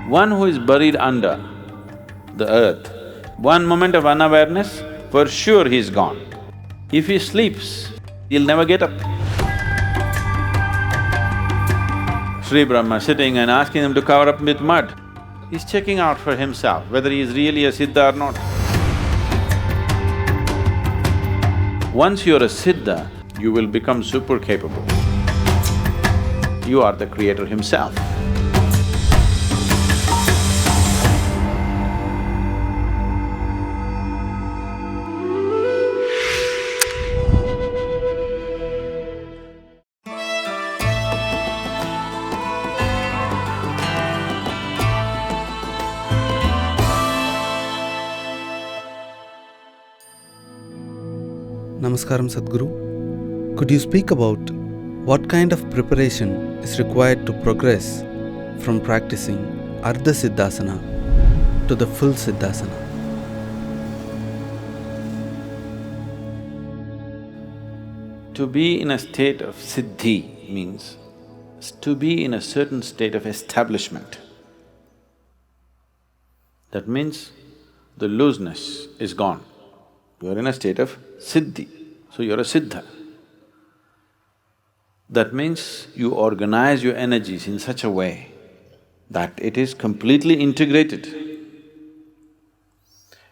One who is buried under the earth, one moment of unawareness, for sure he's gone. If he sleeps, he'll never get up. Sri Brahma sitting and asking him to cover up with mud, he's checking out for himself whether he is really a siddha or not. Once you're a siddha, you will become super capable. You are the creator himself. Namaskaram Sadhguru. Could you speak about what kind of preparation is required to progress from practicing Ardha Siddhasana to the full Siddhasana? To be in a state of siddhi means to be in a certain state of establishment. That means the looseness is gone. You're in a state of siddhi, so you're a siddha. That means you organize your energies in such a way that it is completely integrated.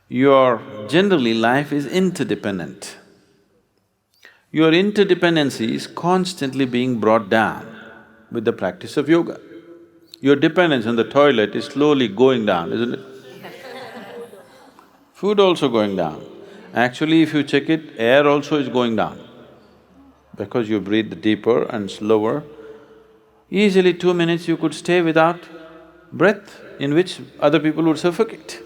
Generally life is interdependent. Your interdependency is constantly being brought down with the practice of yoga. Your dependence on the toilet is slowly going down, isn't it? Food also going down. Actually, if you check it, air also is going down. Because you breathe deeper and slower, easily 2 minutes you could stay without breath, in which other people would suffocate.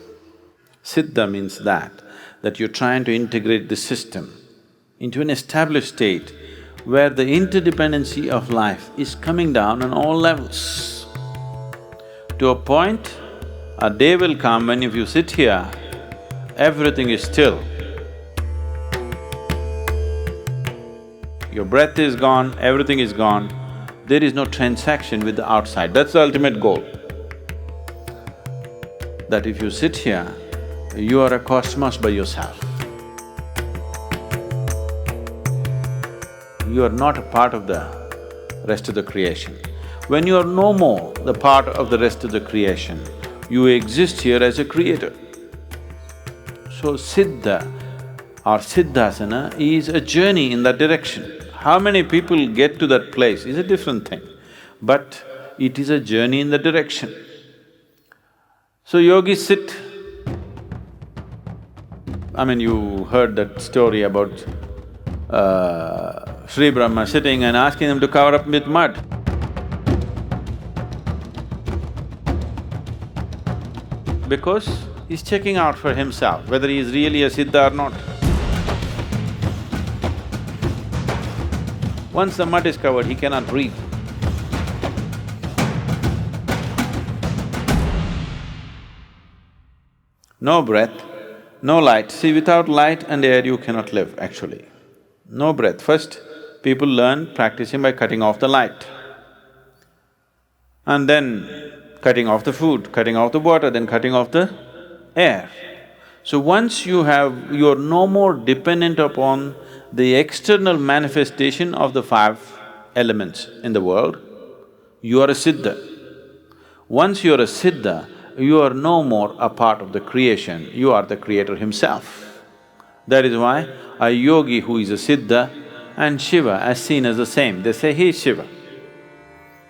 Siddha means that you're trying to integrate the system into an established state where the interdependency of life is coming down on all levels. To a point, a day will come when if you sit here, everything is still. Your breath is gone, everything is gone, there is no transaction with the outside, that's the ultimate goal. That if you sit here, you are a cosmos by yourself. You are not a part of the rest of the creation. When you are no more the part of the rest of the creation, you exist here as a creator. So siddha or siddhasana is a journey in that direction. How many people get to that place is a different thing, but it is a journey in the direction. So yogis sit… you heard that story about Sri Brahma sitting and asking him to cover up with mud. Because he's checking out for himself whether he is really a siddha or not. Once the mud is covered, he cannot breathe. No breath, no light. See, without light and air you cannot live actually. No breath. First, people learn practicing by cutting off the light. And then cutting off the food, cutting off the water, then cutting off the air. So once you're no more dependent upon the external manifestation of the 5 elements in the world, you are a siddha. Once you're a siddha, you are no more a part of the creation, you are the creator himself. That is why a yogi who is a siddha and Shiva as seen as the same, they say he is Shiva.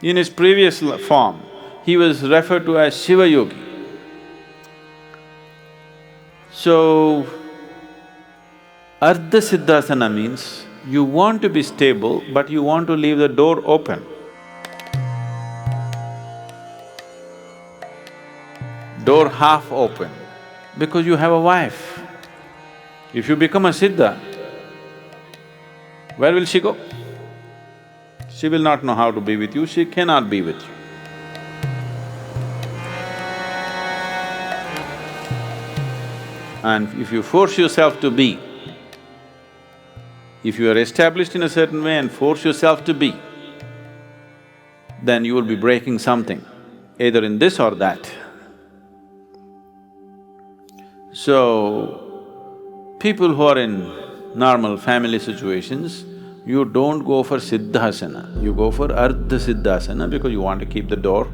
In his previous form, he was referred to as Shiva Yogi. So, Ardha Siddhasana means you want to be stable, but you want to leave the door open. Door half open, because you have a wife. If you become a siddha, where will she go? She will not know how to be with you, she cannot be with you. And if you force yourself to be, if you are established in a certain way and force yourself to be, then you will be breaking something, either in this or that. So, people who are in normal family situations, you don't go for siddhasana, you go for ardha siddhasana because you want to keep the door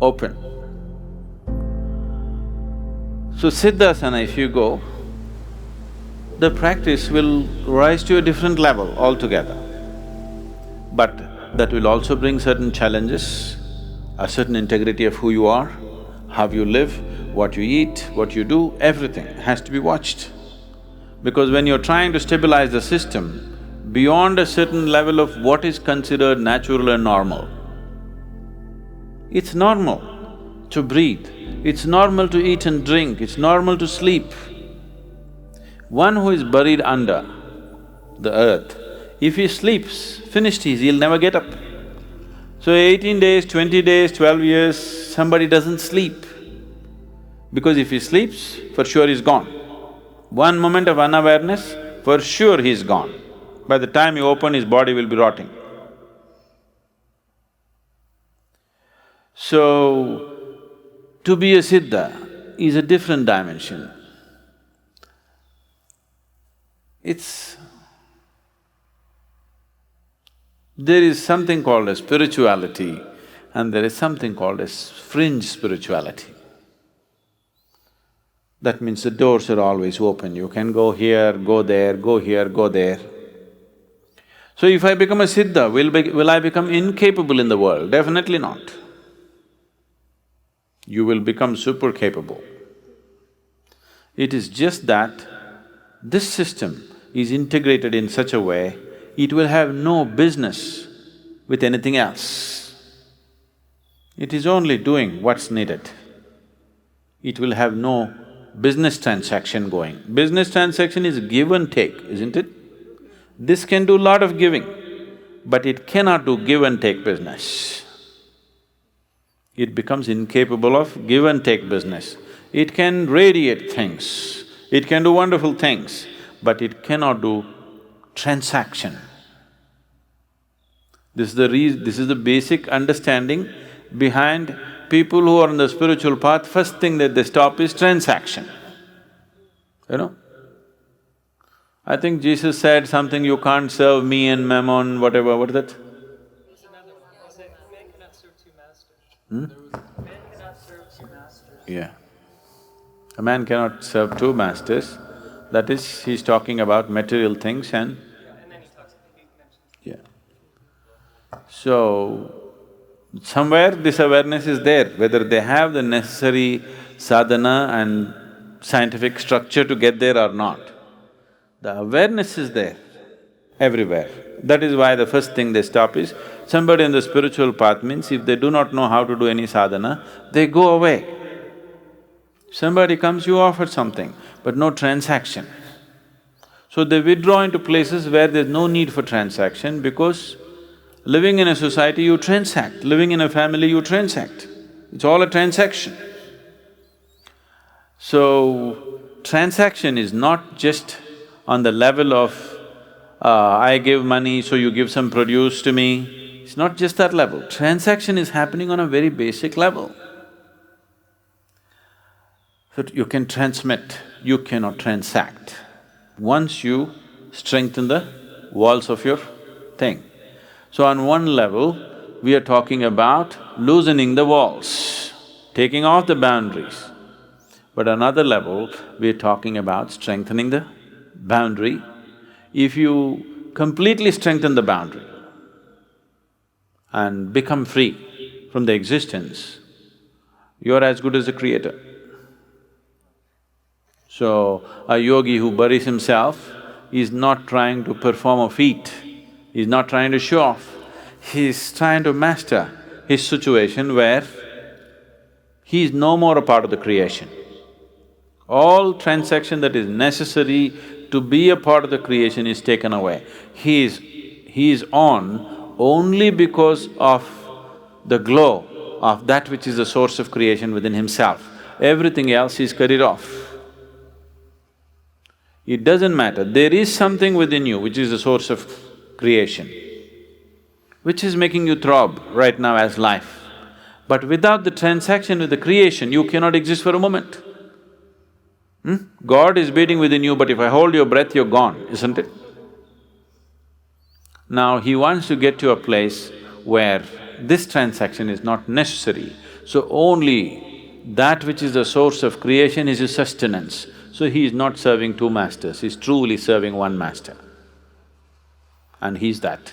open. So siddhasana, if you go, the practice will rise to a different level altogether. But that will also bring certain challenges, a certain integrity of who you are, how you live, what you eat, what you do, everything has to be watched. Because when you're trying to stabilize the system beyond a certain level of what is considered natural and normal, it's normal to breathe, it's normal to eat and drink, it's normal to sleep. One who is buried under the earth, if he sleeps, finished he'll never get up. So 18 days, 20 days, 12 years, somebody doesn't sleep. Because if he sleeps, for sure he's gone. One moment of unawareness, for sure he's gone. By the time you open, his body will be rotting. So, to be a siddha is a different dimension. There is something called as spirituality and there is something called as fringe spirituality. That means the doors are always open, you can go here, go there, go here, go there. So if I become a siddha, will I become incapable in the world? Definitely not. You will become super capable. It is just that this system is integrated in such a way, it will have no business with anything else. It is only doing what's needed. It will have no business transaction going. Business transaction is give and take, isn't it? This can do lot of giving, but it cannot do give and take business. It becomes incapable of give and take business. It can radiate things, it can do wonderful things, but it cannot do transaction. This is the basic understanding behind people who are on the spiritual path, first thing that they stop is transaction, you know. I think Jesus said something, you can't serve me and mammon, whatever, what is that? Man cannot serve two masters. Hmm? Man cannot serve two masters. Yeah. A man cannot serve two masters, that is, he's talking about material things and… And then he mentions… Yeah. So, somewhere this awareness is there, whether they have the necessary sadhana and scientific structure to get there or not. The awareness is there everywhere. That is why the first thing they stop is, somebody on the spiritual path means if they do not know how to do any sadhana, they go away. Somebody comes, you offer something, but no transaction. So they withdraw into places where there's no need for transaction because living in a society you transact, living in a family you transact. It's all a transaction. So, transaction is not just on the level of, I give money so you give some produce to me. It's not just that level. Transaction is happening on a very basic level. So you can transmit, you cannot transact. Once you strengthen the walls of your thing. So on one level, we are talking about loosening the walls, taking off the boundaries. But another level, we are talking about strengthening the boundary. If you completely strengthen the boundary and become free from the existence, you're as good as the creator. So, a yogi who buries himself is not trying to perform a feat, he's not trying to show off, he's trying to master his situation where he is no more a part of the creation. All transaction that is necessary to be a part of the creation is taken away. He is on only because of the glow of that which is the source of creation within himself. Everything else is cut it off. It doesn't matter, there is something within you which is the source of creation, which is making you throb right now as life. But without the transaction with the creation, you cannot exist for a moment. God is beating within you, but if I hold your breath, you're gone, isn't it? Now he wants to get to a place where this transaction is not necessary, so only that which is the source of creation is his sustenance. So he is not serving two masters, he's truly serving one master. And he's that.